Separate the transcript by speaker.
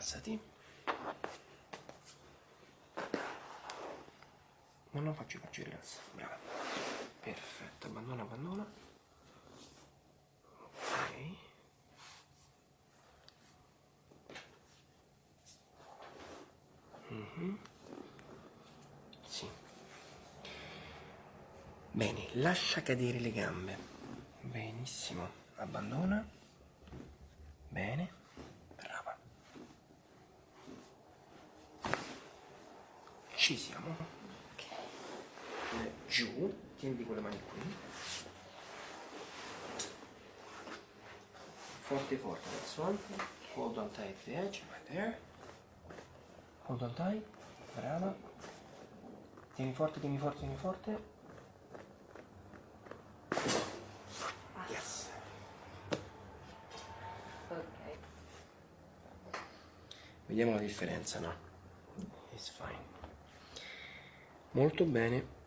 Speaker 1: rilassati. No, no, faccio rilassa. Brava. Perfetto, abbandona. Ok. Sì. Bene, lascia cadere le gambe. Benissimo. Abbandona. Bene. Brava. Ci siamo. Ok. Giù. Tieni con le mani qui. Forte, verso alto. Hold on tight the edge, right there. Hold on tight. Brava. Tieni forte. Yes.
Speaker 2: Ok.
Speaker 1: Vediamo la differenza, no? It's fine. Molto bene.